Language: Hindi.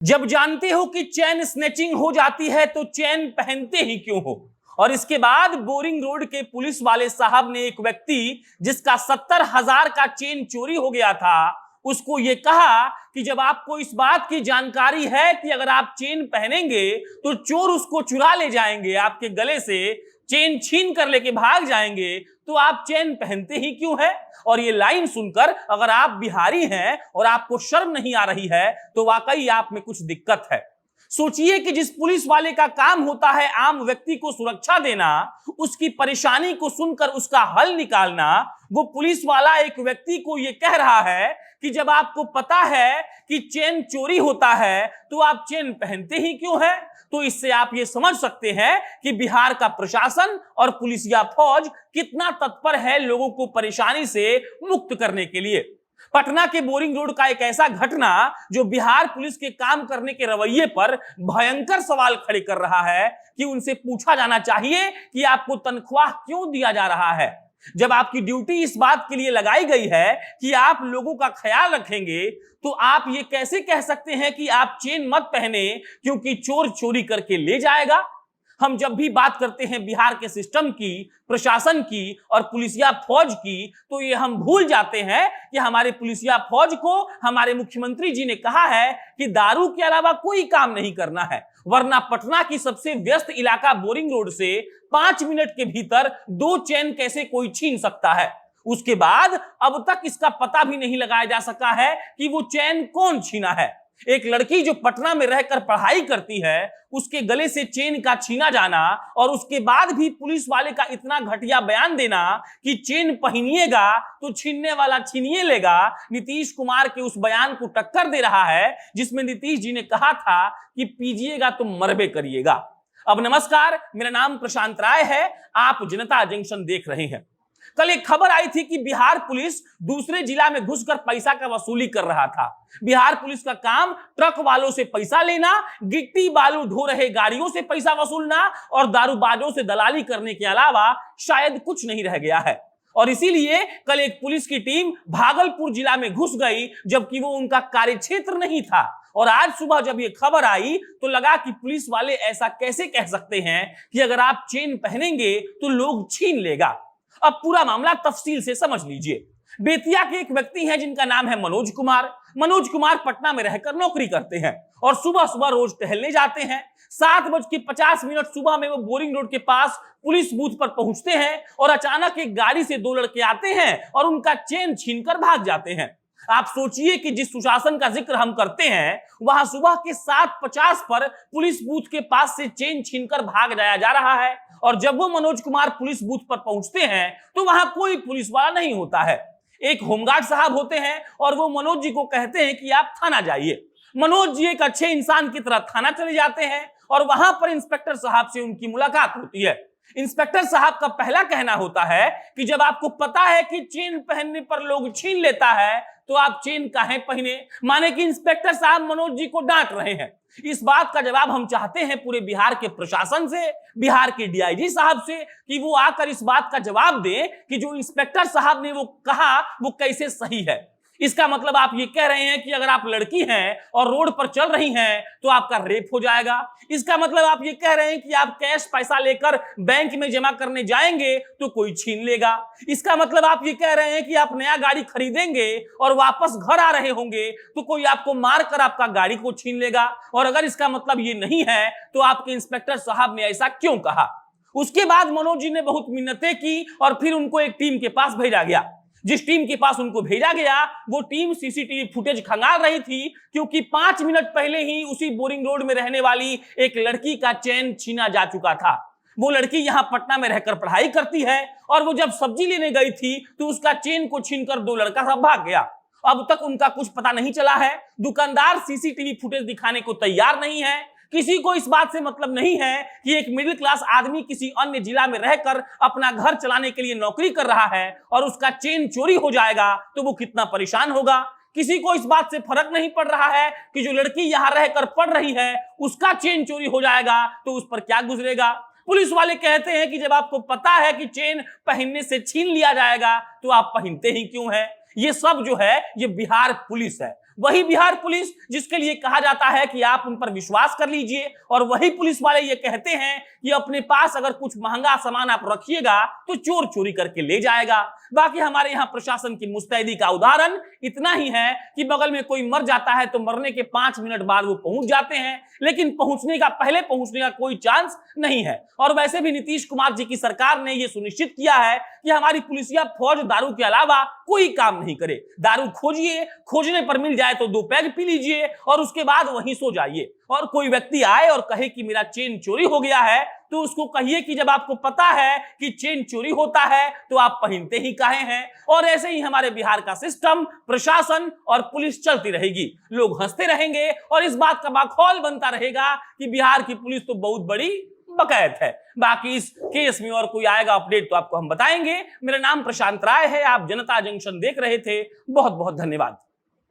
जब जानते हो कि चेन स्नेचिंग हो जाती है तो चेन पहनते ही क्यों हो। और इसके बाद बोरिंग रोड के पुलिस वाले साहब ने एक व्यक्ति जिसका 70,000 का चेन चोरी हो गया था उसको यह कहा कि जब आपको इस बात की जानकारी है कि अगर आप चेन पहनेंगे तो चोर उसको चुरा ले जाएंगे, आपके गले से चेन छीन कर लेके भाग जाएंगे, तो आप चेन पहनते ही क्यों है। और ये लाइन सुनकर अगर आप बिहारी हैं और आपको शर्म नहीं आ रही है तो वाकई आप में कुछ दिक्कत है। सोचिए कि जिस पुलिस वाले का काम होता है आम व्यक्ति को सुरक्षा देना, उसकी परेशानी को सुनकर उसका हल निकालना, वो पुलिस वाला एक व्यक्ति को ये कह रहा है कि जब आपको पता है कि चेन चोरी होता है तो आप चेन पहनते ही क्यों है। तो इससे आप ये समझ सकते हैं कि बिहार का प्रशासन और पुलिसिया फौज कितना तत्पर है लोगों को परेशानी से मुक्त करने के लिए। पटना के बोरिंग रोड का एक ऐसा घटना जो बिहार पुलिस के काम करने के रवैये पर भयंकर सवाल खड़े कर रहा है कि उनसे पूछा जाना चाहिए कि आपको तनख्वाह क्यों दिया जा रहा है, जब आपकी ड्यूटी इस बात के लिए लगाई गई है कि आप लोगों का ख्याल रखेंगे। तो आप ये कैसे कह सकते हैं कि आप चेन मत पहने क्योंकि चोर चोरी करके ले जाएगा। हम जब भी बात करते हैं बिहार के सिस्टम की, प्रशासन की और पुलिसिया फौज की, तो ये हम भूल जाते हैं कि हमारे पुलिसिया फौज को हमारे मुख्यमंत्री जी ने कहा है कि दारू के अलावा कोई काम नहीं करना है, वरना पटना की सबसे व्यस्त इलाका बोरिंग रोड से 5 मिनट के भीतर 2 चेन कैसे कोई छीन सकता है। उसके बाद अब तक इसका पता भी नहीं लगाया जा सका है कि वो चेन कौन छीना है। एक लड़की जो पटना में रहकर पढ़ाई करती है, उसके गले से चेन का छीना जाना और उसके बाद भी पुलिस वाले का इतना घटिया बयान देना कि चेन पहनिएगा तो छीनने वाला छीनिए लेगा, नीतीश कुमार के उस बयान को टक्कर दे रहा है जिसमें नीतीश जी ने कहा था कि पीजिएगा तो मरबे करिएगा। अब नमस्कार, मेरा नाम प्रशांत राय है, आप जनता जंक्शन देख रहे हैं। कल एक खबर आई थी कि बिहार पुलिस दूसरे जिला में घुसकर पैसा का वसूली कर रहा था। बिहार पुलिस का काम ट्रक वालों से पैसा लेना, गिट्टी बालू ढो रहे गाड़ियों से पैसा वसूलना और दारूबाजों से दलाली करने के अलावा शायद कुछ नहीं रह गया है। और इसीलिए कल एक पुलिस की टीम भागलपुर जिला में घुस गई जबकि वो उनका कार्यक्षेत्र नहीं था। और आज सुबह जब ये खबर आई तो लगा कि पुलिस वाले ऐसा कैसे कह सकते हैं कि अगर आप चेन पहनेंगे तो लोग छीन लेगा। अब पूरा मामला तफसील से समझ लीजिए। बेतिया के एक व्यक्ति हैं जिनका नाम है मनोज कुमार। मनोज कुमार पटना में रहकर नौकरी करते हैं और सुबह सुबह रोज टहलने जाते हैं। 7:50 सुबह में वो बोरिंग रोड के पास पुलिस बूथ पर पहुंचते हैं और अचानक एक गाड़ी से 2 लड़के आते हैं और उनका चेन छीनकर भाग जाते हैं। आप सोचिए कि जिस सुशासन का जिक्र हम करते हैं वहां सुबह के 7:50 पर पुलिस बूथ के पास से चेन छीनकर भाग जाया जा रहा है। और जब वो मनोज कुमार पुलिस बूथ पर पहुंचते हैं तो वहां कोई पुलिस वाला नहीं होता है, एक होमगार्ड साहब होते हैं और वो मनोज जी को कहते हैं कि आप थाना जाइए। मनोज जी एक अच्छे इंसान की तरह थाना चले जाते हैं और वहां पर इंस्पेक्टर साहब से उनकी मुलाकात होती है। इंस्पेक्टर साहब का पहला कहना होता है कि जब आपको पता है कि चेन पहनने पर लोग छीन लेता है तो आप चेन काहे पहने। माने कि इंस्पेक्टर साहब मनोज जी को डांट रहे हैं। इस बात का जवाब हम चाहते हैं पूरे बिहार के प्रशासन से, बिहार के डीआईजी साहब से, कि वो आकर इस बात का जवाब दें कि जो इंस्पेक्टर साहब ने वो कहा वो कैसे सही है। इसका मतलब आप ये कह रहे हैं कि अगर आप लड़की हैं और रोड पर चल रही हैं तो आपका रेप हो जाएगा। इसका मतलब आप ये कह रहे हैं कि आप कैश पैसा लेकर बैंक में जमा करने जाएंगे तो कोई छीन लेगा। इसका मतलब आप ये कह रहे हैं कि आप नया गाड़ी खरीदेंगे और वापस घर आ रहे होंगे तो कोई आपको मारकर आपका गाड़ी को छीन लेगा। और अगर इसका मतलब ये नहीं है तो आपके इंस्पेक्टर साहब ने ऐसा क्यों कहा। उसके बाद मनोज जी ने बहुत मिन्नतें की और फिर उनको एक टीम के पास भेजा गया। जिस टीम के पास उनको भेजा गया वो टीम सीसीटीवी फुटेज खंगाल रही थी क्योंकि 5 मिनट पहले ही उसी बोरिंग रोड में रहने वाली एक लड़की का चेन छीना जा चुका था। वो लड़की यहाँ पटना में रहकर पढ़ाई करती है और वो जब सब्जी लेने गई थी तो उसका चेन को छीनकर 2 लड़का सब भाग गया। अब तक उनका कुछ पता नहीं चला है। दुकानदार सीसीटीवी फुटेज दिखाने को तैयार नहीं है। किसी को इस बात से मतलब नहीं है कि एक मिडिल क्लास आदमी किसी अन्य जिला में रहकर अपना घर चलाने के लिए नौकरी कर रहा है और उसका चेन चोरी हो जाएगा तो वो कितना परेशान होगा। किसी को इस बात से फर्क नहीं पड़ रहा है कि जो लड़की यहाँ रहकर पढ़ रही है उसका चेन चोरी हो जाएगा तो उस पर क्या गुजरेगा। पुलिस वाले कहते हैं कि जब आपको पता है कि चेन पहनने से छीन लिया जाएगा तो आप पहनते ही क्यों हैं। ये सब जो है ये बिहार पुलिस है। वही बिहार पुलिस जिसके लिए कहा जाता है कि आप उन पर विश्वास कर लीजिए, और वही पुलिस वाले ये कहते हैं कि अपने पास अगर कुछ महंगा सामान आप रखिएगा तो चोर चोरी करके ले जाएगा। बाकी हमारे यहाँ प्रशासन की मुस्तैदी का उदाहरण इतना ही है कि बगल में कोई मर जाता है तो मरने के 5 मिनट बाद वो पहुंच जाते हैं, लेकिन पहले पहुंचने का कोई चांस नहीं है। और वैसे भी नीतीश कुमार जी की सरकार ने यह सुनिश्चित किया है कि हमारी पुलिसिया फौज दारू के अलावा कोई काम नहीं करे। दारू खोजिए, खोजने पर मिल जाए तो 2 पैग पी लीजिए और उसके बाद वहीं सो जाइए। और कोई व्यक्ति आए और कहे कि मेरा चेन चोरी हो गया है तो उसको कहिए कि जब आपको पता है कि चेन चोरी होता है तो आप पहनते ही काहे हैं। और ऐसे ही हमारे बिहार का सिस्टम, प्रशासन और पुलिस चलती रहेगी। लोग हंसते रहेंगे और इस बात का माहौल बनता रहेगा कि बिहार की पुलिस तो बहुत बड़ी बकैत है। बाकी इस केस में और कोई आएगा अपडेट तो आपको हम बताएंगे। मेरा नाम प्रशांत राय है, आप जनता जंक्शन देख रहे थे। बहुत बहुत धन्यवाद।